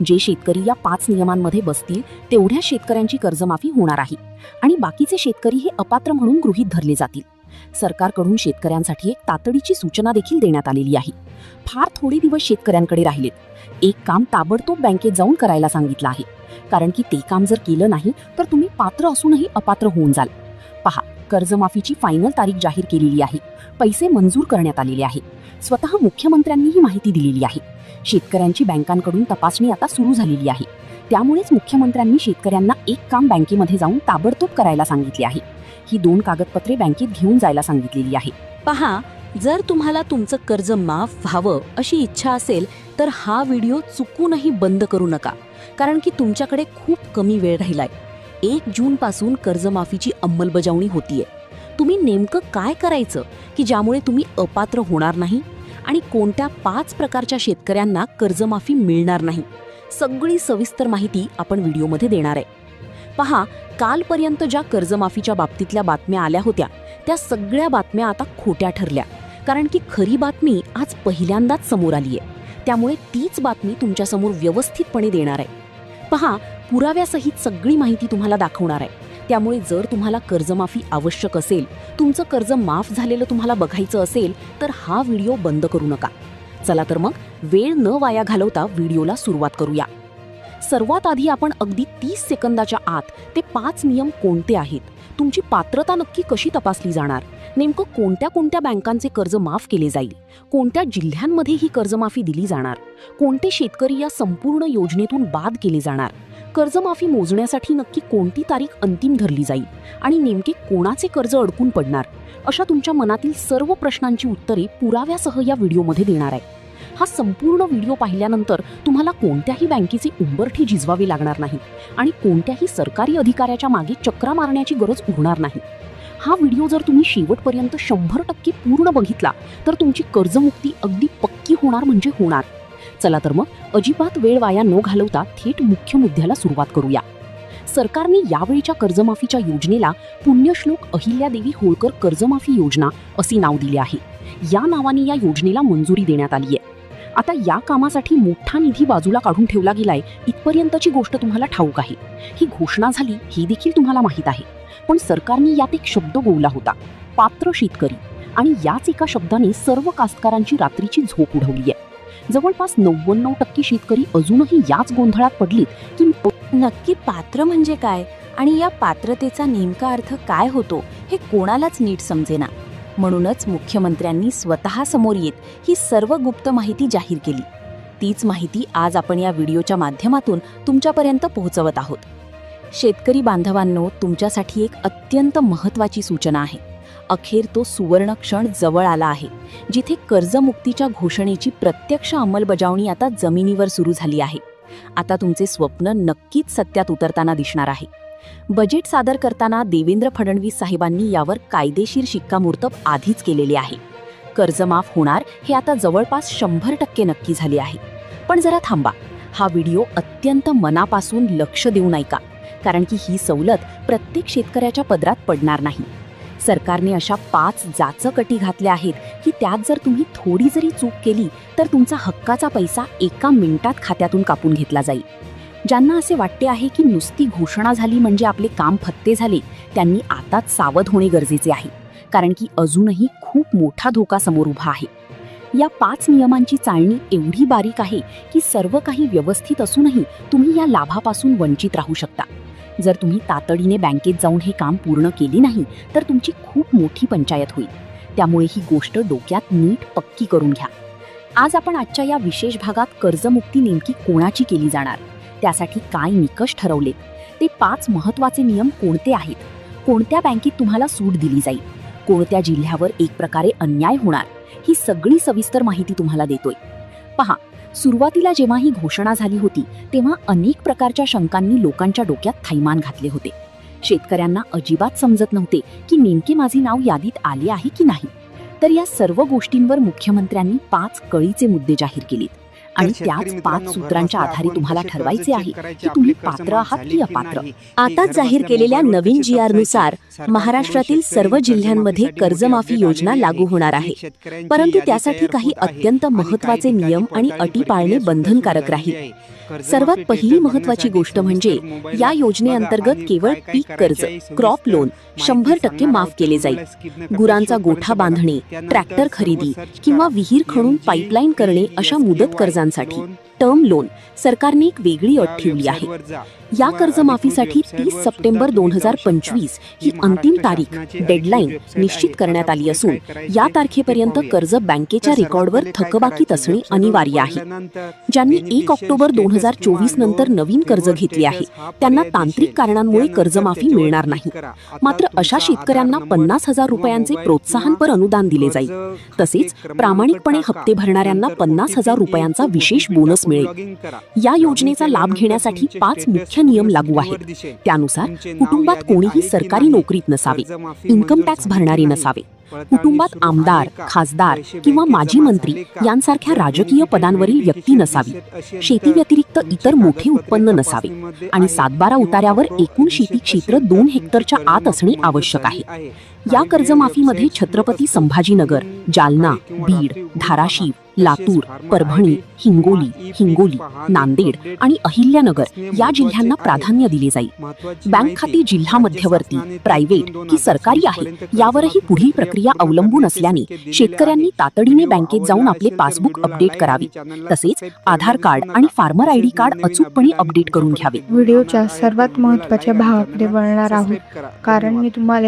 जे शेतकरी या 5 नियमांमध्ये बसतील तेवढ्या शेतकऱ्यांची कर्जमाफी होणार आहे आणि बाकीचे शेतकरी हे अपात्र म्हणून गृहीत धरले जातील. सरकारकडून शेतकऱ्यांसाठी एक तातडीची सूचना देखील देण्यात आलेली आहे. फार थोडे दिवस शेतकऱ्यांकडे राहिलेत. एक काम ताबडतोब बँकेत जाऊन करायला सांगितलं आहे, कारण की ते काम जर केलं नाही तर तुम्ही पात्र असूनही अपात्र होऊन जाल. पहा, कर्जमाफीची फायनल तारीख जाहीर केलेली आहे. पैसे मंजूर करण्यात आलेले आहे. स्वतः मुख्यमंत्र्यांनी ही माहिती दिलेली आहे. शेतकऱ्यांची बँकांकडून तपासणी आता सुरू झालेली आहे. त्यामुळेच मुख्यमंत्र्यांनी शेतकऱ्यांना एक काम बँकेमध्ये जाऊन ताबडतोब करायला सांगितले आहे. ही 2 कागदपत्रे बँकेत घेऊन जायला सांगितलेली आहे. पहा, जर तुम्हाला तुमचं कर्ज माफ व्हावं अशी इच्छा असेल तर हा व्हिडिओ चुकूनही बंद करू नका, कारण की तुमच्याकडे खूप कमी वेळ राहिलाय. 1 जूनपासून कर्जमाफीची अंमलबजावणी होतीये. तुम्ही नेमकं काय करायचं की ज्यामुळे तुम्ही अपात्र होणार नाही आणि कोणत्या 5 प्रकारच्या शेतकऱ्यांना कर्जमाफी मिळणार नाही, सगळी सविस्तर माहिती आपण व्हिडिओमध्ये देणार आहे. पहा, कालपर्यंत ज्या कर्जमाफीच्या बाबतीतल्या बातम्या आल्या होत्या त्या सगळ्या बातम्या आता खोट्या ठरल्या, कारण की खरी बातमी आज पहिल्यांदाच समोर आली आहे. त्यामुळे तीच बातमी तुमच्यासमोर व्यवस्थितपणे देणार आहे. पहा, पुराव्यासहित सगळी माहिती तुम्हाला दाखवणार आहे. त्यामुळे जर तुम्हाला कर्जमाफी आवश्यक असेल, तुमचं कर्ज माफ झालेलं तुम्हाला बघायचं असेल तर हा व्हिडिओ बंद करू नका. चला तर मग वेळ न वाया घालवता व्हिडिओला सुरुवात करूया. सर्वात आधी आपण अगदी 30 सेकंदाच्या आत ते 5 नियम कोणते आहेत, तुमची पात्रता नक्की कशी तपासली जाणार, नेमकं कोणत्या कोणत्या बँकांचे कर्ज माफ केले जाईल, कोणत्या जिल्ह्यांमध्ये ही कर्जमाफी दिली जाणार, कोणते शेतकरी या संपूर्ण योजनेतून बाद केले जाणार, कर्जमाफी मोजण्यासाठी नक्की कोणती तारीख अंतिम धरली जाईल आणि नेमके कोणाचे कर्ज अडकून पडणार, अशा तुमच्या मनातील सर्व प्रश्नांची उत्तरे पुराव्यासह या व्हिडिओमध्ये देणार आहे. हा संपूर्ण व्हिडिओ पाहिल्यानंतर तुम्हाला कोणत्याही बँकेचे उंबरठे झिजवावे लागणार नाही आणि कोणत्याही सरकारी अधिकाऱ्याच्या मागे चक्रा मारण्याची गरज उरणार नाही. हा व्हिडिओ जर तुम्ही शेवटपर्यंत 100% पूर्ण बघितला तर तुमची कर्जमुक्ती अगदी पक्की होणार म्हणजे होणार. चला तर मग अजिबात वेळ वाया न घालवता थेट मुख्य मुद्द्याला सुरुवात करूया. सरकारने यावेळीच्या कर्जमाफीच्या योजनेला पुण्यश्लोक अहिल्यादेवी होळकर कर्जमाफी योजना असे नाव दिले आहे. या नावाने या योजनेला मंजुरी देण्यात आली आहे. आता या कामासाठी मोठा निधी बाजूला काढून ठेवला गेलाय इथपर्यंतची गोष्ट तुम्हाला ठाऊक आहे. ही घोषणा झाली हे देखील तुम्हाला माहीत आहे. पण सरकारने यात एक शब्द गोवला होता, पात्र शेतकरी, आणि याच एका शब्दाने सर्व कास्तकारांची रात्रीची झोप उडवली आहे. जवळपास 99% शेतकरी अजूनही याच गोंधळात पडलीत की नक्की पात्र म्हणजे काय आणि या पात्रतेचा नेमका अर्थ काय होतो हे कोणालाच नीट समजेना. म्हणूनच मुख्यमंत्र्यांनी स्वतः समोर येत ही सर्व गुप्त माहिती जाहीर केली. तीच माहिती आज आपण या व्हिडिओच्या माध्यमातून तुमच्यापर्यंत पोहोचवत आहोत. शेतकरी बांधवांनो, तुमच्यासाठी एक अत्यंत महत्त्वाची सूचना आहे. अखेर तो सुवर्ण क्षण जवळ आला आहे, जिथे कर्जमुक्तीच्या घोषणेची प्रत्यक्ष अंमलबजावणी आता जमिनीवर सुरू झाली आहे. आता तुमचे स्वप्न नक्कीच सत्यात उतरताना दिसणार आहे. बजेट सादर करताना देवेंद्र फडणवीस साहेबांनी यावर कायदेशीर शिक्कामोर्तब आधीच केलेले आहे. कर्जमाफ होणार हे आता जवळपास 100% नक्की झाले आहे. पण जरा थांबा, हा व्हिडिओ अत्यंत मनापासून लक्ष देऊन ऐका, कारण की ही सवलत प्रत्येक शेतकऱ्याच्या पदरात पडणार नाही. सरकारने अशा 5 जाचक अटी घातल्या आहेत की त्यात जर तुम्ही थोडी जरी चूक केली तर तुमचा हक्काचा पैसा एका मिनिटात खात्यातून कापून घेतला जाईल. ज्यांना असे वाटते आहे की नुसती घोषणा झाली म्हणजे आपले काम फत्ते झाले, त्यांनी आताच सावध होणे गरजेचे आहे, कारण की अजूनही खूप मोठा धोका समोर उभा आहे. या 5 नियमांची चाळणी एवढी बारीक आहे की सर्व काही व्यवस्थित असूनही तुम्ही या लाभापासून वंचित राहू शकता. जर तुम्ही तातडीने बँकेत जाऊन हे काम पूर्ण केले नाही तर तुमची खूप मोठी पंचायत होईल. त्यामुळे ही गोष्ट डोक्यात नीट पक्की करून घ्या. आज आपण आजच्या या विशेष भागात कर्जमुक्ती नेमकी कोणाची केली जाणार, त्यासाठी काय निकष ठरवले, ते 5 महत्त्वाचे नियम कोणते आहेत, कोणत्या बँकेत तुम्हाला सूट दिली जाईल, कोणत्या जिल्ह्यावर एक प्रकारे अन्याय होणार, ही सगळी सविस्तर माहिती तुम्हाला देतोय. पहा, सुरुवातीला जेव्हा ही घोषणा झाली होती तेव्हा अनेक प्रकारच्या शंकांनी लोकांच्या डोक्यात थैमान घातले होते. शेतकऱ्यांना अजिबात समजत नव्हते की नेमके माझे नाव यादीत आले आहे की नाही. तर या सर्व गोष्टींवर मुख्यमंत्र्यांनी 5 कळीचे मुद्दे जाहीर केलेत आणि त्याच 5 सूत्रांच्या आधारे तुम्हाला ठरवायचे आहे की तुम्ही पात्र आहात की अपात्र. आताच जाहीर केलेल्या नवीन GR नुसार महाराष्ट्रातील सर्व जिल्ह्यांमध्ये कर्जमाफी योजना लागू होणार आहे. परंतु त्यासाठी काही अत्यंत महत्त्वाचे नियम आणि अटी पाळणे बंधनकारक राहील. सर्वात पहिली महत्त्वाची गोष्ट म्हणजे या योजनेअंतर्गत केवळ पीक कर्ज क्रॉप लोन 100% माफ केले जाईल. गुरांचा गोठा बांधणे, ट्रॅक्टर खरेदी किंवा विहीर खणून पाईपलाईन करणे अशा मुदत कर्जांसाठी टर्म लोन सरकारने एक वेगळी अट ठेवली आहे. या कर्जमाफीसाठी 30 सप्टेंबर 2025 ही अंतिम तारीख डेडलाईन निश्चित करण्यात आली असून या तारखेपर्यंत कर्ज बँकेच्या रेकॉर्डवर थकबाकीत असणे अनिवार्य आहे. ज्यांनी 1 ऑक्टोबर 2024 नंतर नवीन कर्ज घेतले आहे त्यांना तांत्रिक कारणांमुळे कर्जमाफी मिळणार नाही. मात्र अशा शेतकऱ्यांना 50,000 रुपयांचे प्रोत्साहनपर अनुदान दिले जाईल. तसेच प्रामाणिकपणे हप्ते भरणाऱ्यांना 50,000 रुपयांचा विशेष बोनस मिळेल. या योजनेचा लाभ घेण्यासाठी 5 मुख्य नियम लागू आहेत. त्यानुसार कुटुंबात कोणीही सरकारी नोकरीत नसावे, इन्कम टॅक्स भरणारे नसावे, कुटुंबात आमदार, खासदार किंवा माजी मंत्री यांसारख्या राजकीय पदांवरील व्यक्ती नसावी, शेती व्यतिरिक्त इतर मोठे उत्पन्न नसावे आणि 7/12 उतार्यावर एकूण शेती क्षेत्र 2 हेक्टरच्या आत असणे आवश्यक आहे. या कर्जमाफीमध्ये छत्रपती संभाजीनगर, जालना, बीड, धाराशिव, लातूर, परभणी, हिंगोली, नांदेड आणि अहिल्यानगर या जिल्ह्यांना प्राधान्य दिले जाईल. बँक खाती जिल्हा मध्यवर्ती, प्रायव्हेट की सरकारी आहे यावरही पुढील प्रक्रिया अवलंबून असल्याने शेतकऱ्यांनी तातडीने बँकेत जाऊन आपले पासबुक अपडेट करावे. तसेच आधार कार्ड आणि फार्मर ID कार्ड अचूकपणे अपडेट करून घ्यावे. व्हिडिओच्या सर्वात महत्त्वाच्या भागाकडे वळणार आहोत, कारण मी तुम्हाला